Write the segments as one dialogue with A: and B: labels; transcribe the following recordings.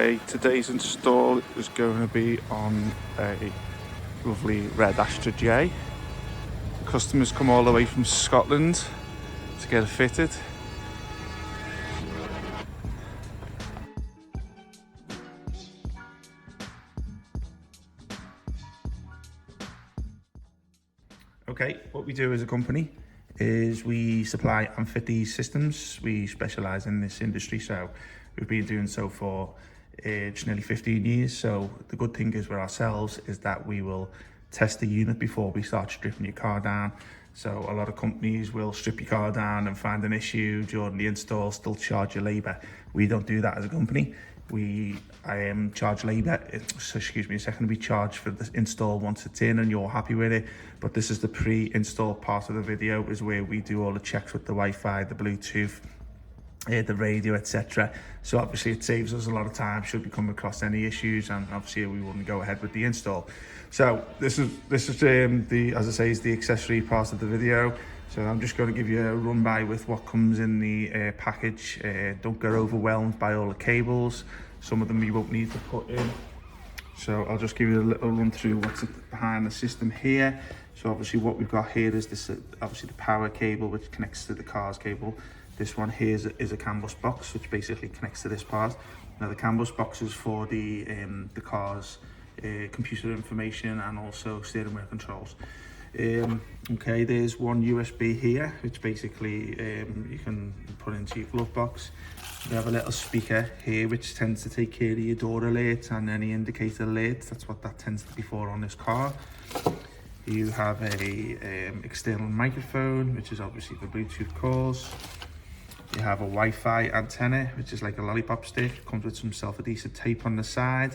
A: Okay, today's install is going to be on a lovely red Astra J. The customers come all the way from Scotland to get it fitted. Okay, what we do as a company is we supply and fit these systems. We specialise in this industry, so we've been doing so for just nearly 15 years. So the good thing is with ourselves is that we will test the unit before we start stripping your car down. So a lot of companies will strip your car down and find an issue during the install, still charge you labour. We don't do that as a company. We charge labour, so excuse me a second, we charge for the install once it's in and you're happy with it. But this is the pre-install part of the video, is where we do all the checks with the Wi-Fi, the Bluetooth, the radio, etc. So obviously it saves us a lot of time should we come across any issues, and obviously we wouldn't go ahead with the install. So this is the, as I say, is the accessory part of the video. So I'm just going to give you a run by with what comes in the package. Don't get overwhelmed by all the cables. Some of them you won't need to put in. So I'll just give you a little run through what's behind the system here. So obviously what we've got here is this, obviously the power cable which connects to the car's cable. This one here is a CAN bus box which basically connects to this part. Now the CAN bus box is for the car's computer information and also steering wheel controls. Okay, there's one USB here which basically you can put into your glove box. We have a little speaker here which tends to take care of your door alerts and any indicator alerts. That's what that tends to be for on this car. You have a external microphone which is obviously for Bluetooth calls. You have a Wi-Fi antenna which is like a lollipop stick, comes with some self-adhesive tape on the side.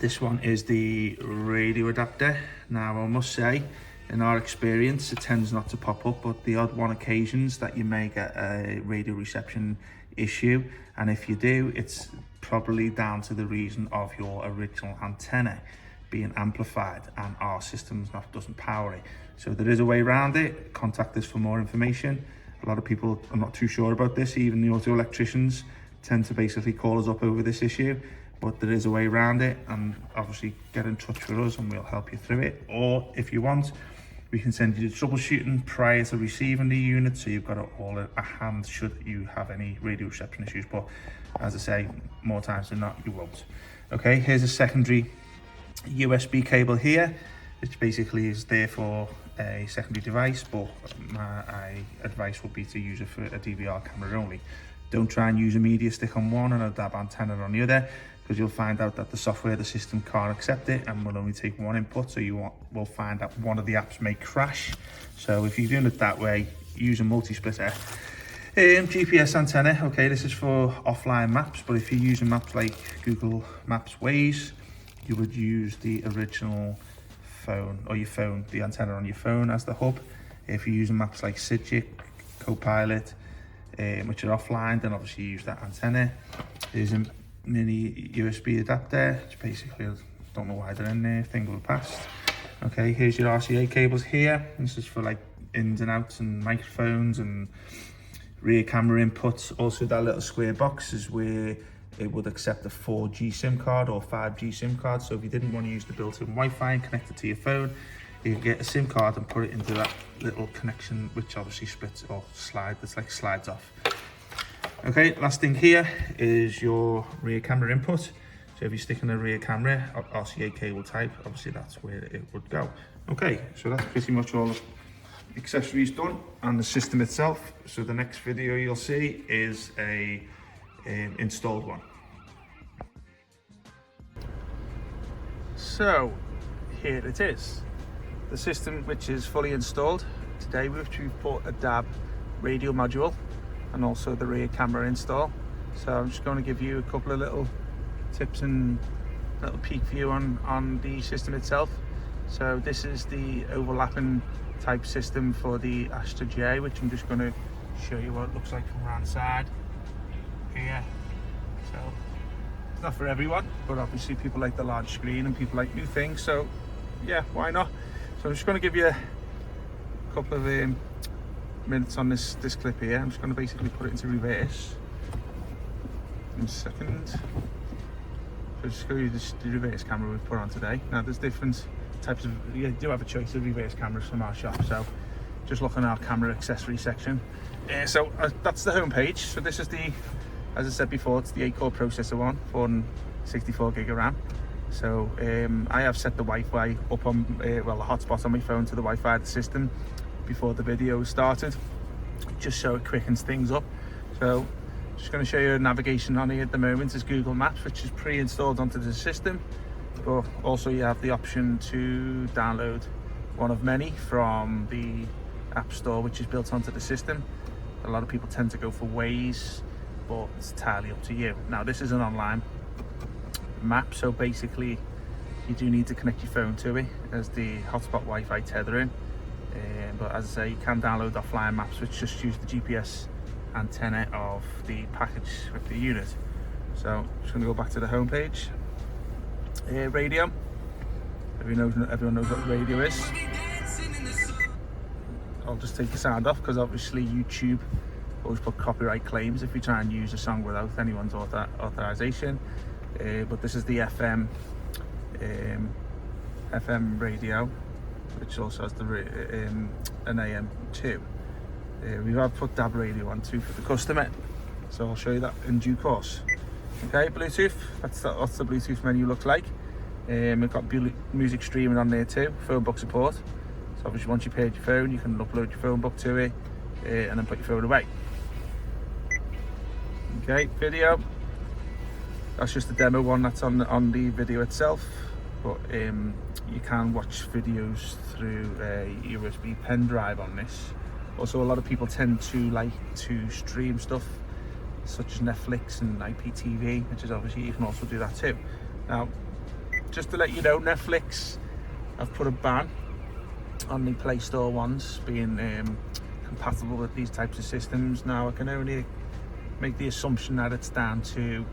A: This one is the radio adapter. Now I must say, in our experience, it tends not to pop up, but the odd one occasions that you may get a radio reception issue, and if you do, it's probably down to the reason of your original antenna being amplified and our system doesn't power it. So there is a way around it. Contact us for more information. A lot of people are not too sure about this. Even the auto electricians tend to basically call us up over this issue, but there is a way around it, and obviously get in touch with us and we'll help you through it. Or if you want, we can send you the troubleshooting prior to receiving the unit, so you've got it all at hand should you have any radio reception issues. But as I say, more times than not, you won't. Okay, here's a secondary USB cable here, which basically is there for a secondary device, but my advice would be to use it for a DVR camera only. Don't try and use a media stick on one and a DAB antenna on the other, because you'll find out that the software, the system can't accept it and will only take one input, so you will find that one of the apps may crash. So if you're doing it that way, use a multi-splitter. GPS antenna, okay, this is for offline maps, but if you're using maps like Google Maps Waze, you would use the original phone, or your phone, the antenna on your phone as the hub. If you're using maps like Sigic, Copilot, which are offline, then obviously use that antenna. There's a mini USB adapter, which basically, I don't know why they're in there, thing of the past. Okay, here's your RCA cables here. This is for like ins and outs and microphones and rear camera inputs. Also that little square box is where it would accept a 4G SIM card or 5G SIM card. So if you didn't want to use the built-in Wi-Fi and connect it to your phone, you can get a SIM card and put it into that little connection, which obviously splits or slides off. Okay, last thing here is your rear camera input. So if you stick in a rear camera, RCA cable type, obviously that's where it would go. Okay, so that's pretty much all the accessories done and the system itself. So the next video you'll see is a installed one. So here it is, the system which is fully installed. Today we've put a DAB radio module and also the rear camera install. So I'm just going to give you a couple of little tips and little peek view on the system itself. So this is the overlapping type system for the Astra J, which I'm just going to show you what it looks like from around the side here. So it's not for everyone, but obviously people like the large screen and people like new things, so yeah, why not? So I'm just going to give you a couple of minutes on this clip here. I'm just going to basically put it into reverse. in a second. So just show you the reverse camera we've put on today. Now there's different types of, you do have a choice of reverse cameras from our shop, so just look on our camera accessory section. That's the home page. So this is the, as I said before, it's the 8-core processor one, 464 gig of RAM. So I have set the Wi-Fi up on, the hotspot on my phone to the Wi-Fi of the system before the video started, just so it quickens things up. So just going to show you navigation on here at the moment is Google Maps, which is pre-installed onto the system, but also you have the option to download one of many from the App Store, which is built onto the system. A lot of people tend to go for Waze, but it's entirely up to you. Now this is an online map, so basically you do need to connect your phone to it as the hotspot Wi-Fi tethering, but as I say, you can download offline maps which just use the GPS antenna of the package with the unit. So I'm just going to go back to the home page. Radio, everyone knows what radio is. I'll just take the sound off because obviously YouTube always put copyright claims if you try and use a song without anyone's authorization. But this is the FM radio, which also has an AM too. We have put DAB radio on too for the customer, so I'll show you that in due course. Okay, Bluetooth, that's the Bluetooth menu looks like. We've got music streaming on there too, phone book support. So obviously once you paired your phone, you can upload your phone book to it and then put your phone away. Okay, video. That's just the demo one that's on the video itself, but you can watch videos through a USB pen drive on this. Also, a lot of people tend to like to stream stuff such as Netflix and IPTV, which is obviously you can also do that too. Now, just to let you know, Netflix have put a ban on the Play Store ones being compatible with these types of systems. Now, I can only make the assumption that it's down to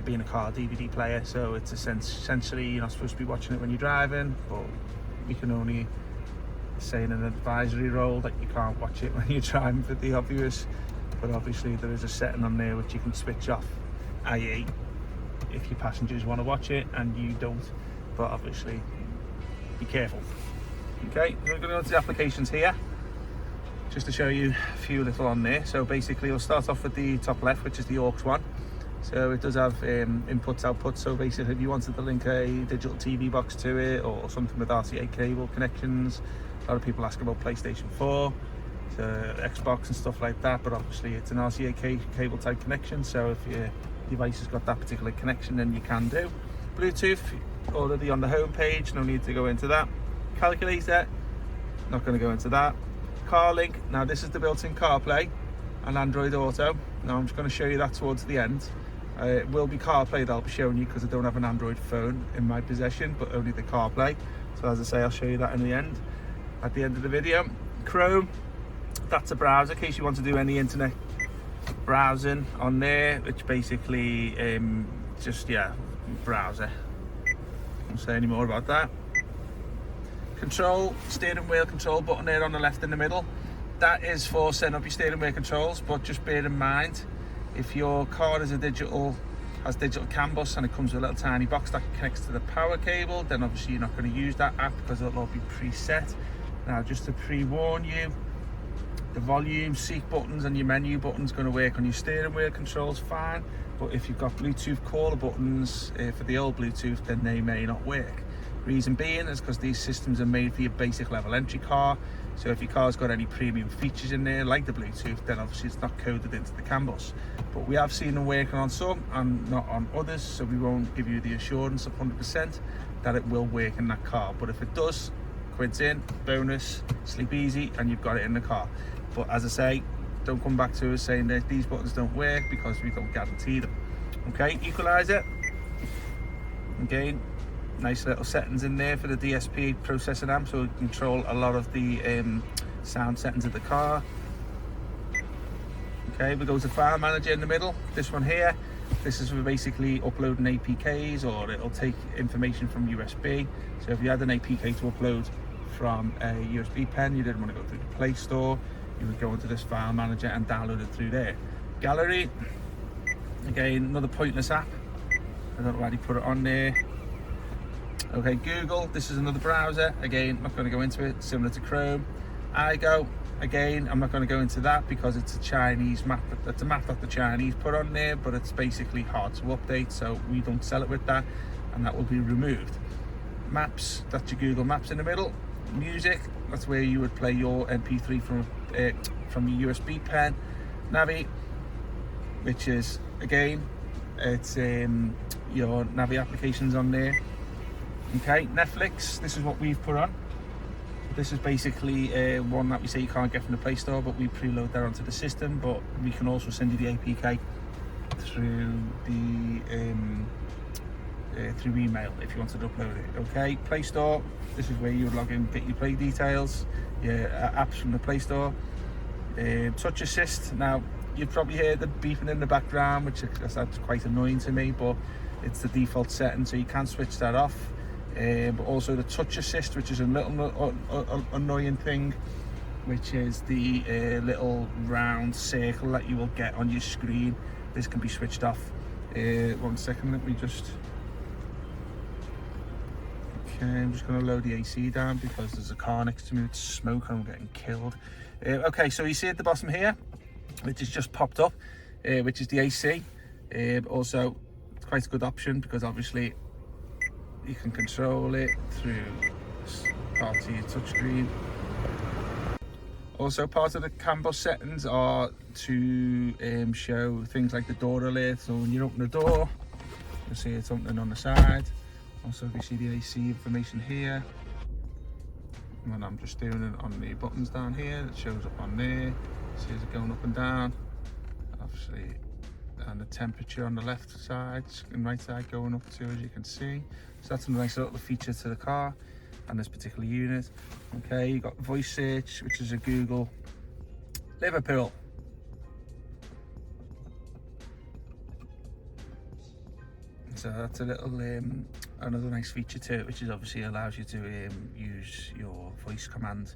A: being a car DVD player, so it's essentially you're not supposed to be watching it when you're driving, but we can only say in an advisory role that you can't watch it when you're driving for the obvious. But obviously there is a setting on there which you can switch off, i.e. if your passengers want to watch it and you don't, but obviously be careful. Okay, so we're going to go to the applications here just to show you a few little on there. So basically we'll start off with the top left, which is the aux one. So it does have inputs, outputs. So basically if you wanted to link a digital TV box to it or something with RCA cable connections, a lot of people ask about PlayStation 4, so Xbox and stuff like that, but obviously it's an RCA cable type connection, so if your device has got that particular connection, then you can do. Bluetooth, already on the home page, no need to go into that. Calculator, not going to go into that. CarLink, now this is the built-in CarPlay and Android Auto. Now I'm just going to show you that towards the end. It will be CarPlay that I'll be showing you because I don't have an Android phone in my possession, but only the CarPlay. So as I say, I'll show you that in the end, at the end of the video. Chrome, that's a browser in case you want to do any internet browsing on there, which basically browser. I won't say any more about that. Control, steering wheel control button there on the left in the middle. That is for setting up your steering wheel controls, but just bear in mind, if your car has digital CAN bus and it comes with a little tiny box that connects to the power cable, then obviously you're not going to use that app because it'll all be preset. Now, just to pre-warn you, the volume, seat buttons and your menu buttons going to work on your steering wheel controls fine, but if you've got Bluetooth caller buttons for the old Bluetooth, then they may not work. Reason being is because these systems are made for your basic level entry car, so if your car's got any premium features in there like the Bluetooth, then obviously it's not coded into the CAN bus. But we have seen them working on some and not on others, so we won't give you the assurance of 100% that it will work in that car. But if it does, quids in, bonus, sleep easy, and you've got it in the car. But as I say, don't come back to us saying that these buttons don't work because we don't guarantee them. Okay, Equalizer. Again, nice little settings in there for the DSP processing amp, so we control a lot of the sound settings of the car. Okay, we go to File Manager in the middle. This one here, this is for basically uploading APKs, or it'll take information from USB. So if you had an APK to upload from a USB pen, you didn't want to go through the Play Store, you would go into this File Manager and download it through there. Gallery, Again, another pointless app. I don't know why they put it on there. Okay, Google, this is another browser. Again, I'm not going to go into it, similar to Chrome. iGo, again, I'm not going to go into that because it's a Chinese map. It's a map that the Chinese put on there, but it's basically hard to update, so we don't sell it with that, and that will be removed. Maps, that's your Google Maps in the middle. Music, that's where you would play your MP3 from your USB pen. Navi, which is, again, it's your Navi applications on there. Okay, Netflix, this is what we've put on. This is basically one that we say you can't get from the Play Store, but we preload that onto the system, but we can also send you the APK through through email if you wanted to upload it. Okay, Play Store, this is where you would log in, get your play details, your apps from the Play Store. Touch Assist, now you've probably heard the beeping in the background, which that's quite annoying to me, but it's the default setting, so you can switch that off. But also the Touch Assist, which is a little annoying thing, which is the little round circle that you will get on your screen. This can be switched off. 1 second, let me just... Okay, I'm just going to load the AC down because there's a car next to me with smoke and I'm getting killed. Okay, so you see at the bottom here, which has just popped up, which is the AC. Also, it's quite a good option because obviously you can control it through part of your touchscreen. Also, part of the CAN bus settings are to show things like the door alert. So when you open the door, you'll see it's opening on the side. Also, you see the AC information here. When I'm just doing it on the buttons down here, it shows up on there. See it going up and down. Obviously, and the temperature on the left side and right side going up too, as you can see. So that's a nice little feature to the car and this particular unit. Okay, you got voice search, which is a Google Liverpool. So that's a little another nice feature to it, which is obviously allows you to use your voice command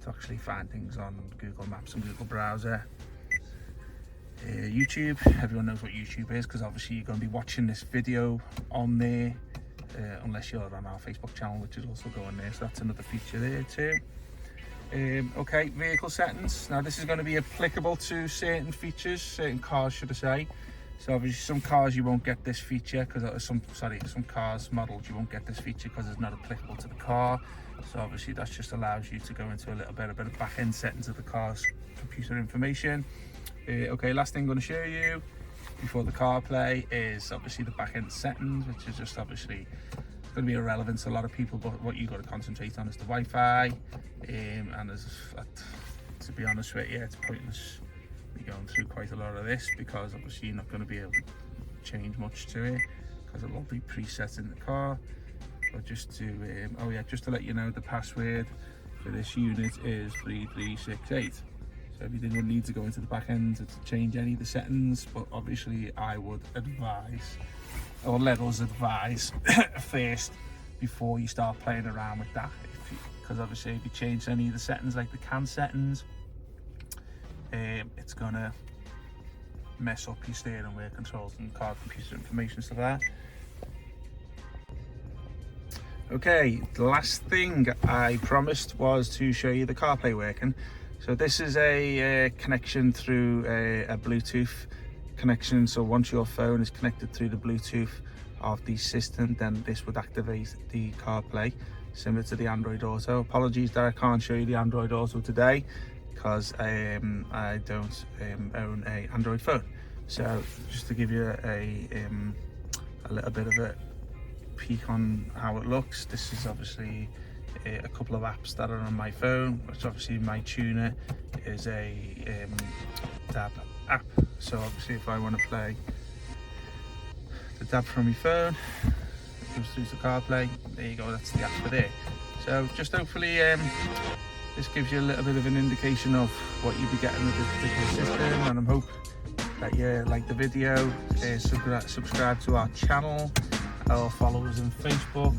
A: to actually find things on Google Maps and Google Browser. YouTube, everyone knows what YouTube is because obviously you're going to be watching this video on there, unless you're on our Facebook channel, which is also going there, so that's another feature there too. Okay, vehicle settings. Now this is going to be applicable to certain features, certain cars should I say. So obviously some cars you won't get this feature because some cars models you won't get this feature because it's not applicable to the car. So obviously that just allows you to go into a little bit of back end settings of the car's computer information. Okay, last thing I'm going to show you before the CarPlay is obviously the back end settings, which is just obviously going to be irrelevant to a lot of people, but what you've got to concentrate on is the Wi-Fi. And to be honest with you, it's pointless going through quite a lot of this because obviously you're not going to be able to change much to it because it will be preset in the car. But just to oh yeah, just to let you know, the password for this unit is 3368. So you didn't need to go into the back end to change any of the settings, but obviously I would advise, or let us advise first before you start playing around with that, because obviously if you change any of the settings like the CAN settings, it's gonna mess up your steering wheel controls and car computer information, stuff like that. Okay, the last thing I promised was to show you the CarPlay working. So this is a connection through a Bluetooth connection. So once your phone is connected through the Bluetooth of the system, then this would activate the CarPlay, similar to the Android Auto. Apologies that I can't show you the Android Auto today because I don't own an Android phone. So just to give you a little bit of a peek on how it looks, this is obviously a couple of apps that are on my phone, which obviously my tuner is a DAB app. So obviously if I want to play the DAB from my phone, it goes through to CarPlay. There you go, that's the app for there. So just hopefully this gives you a little bit of an indication of what you'll be getting with this particular system, and I hope that you like the video, subscribe to our channel, or follow us on Facebook,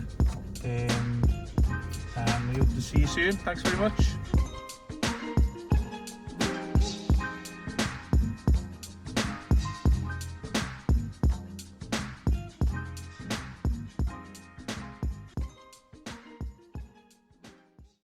A: and we hope to see you soon. Thanks very much.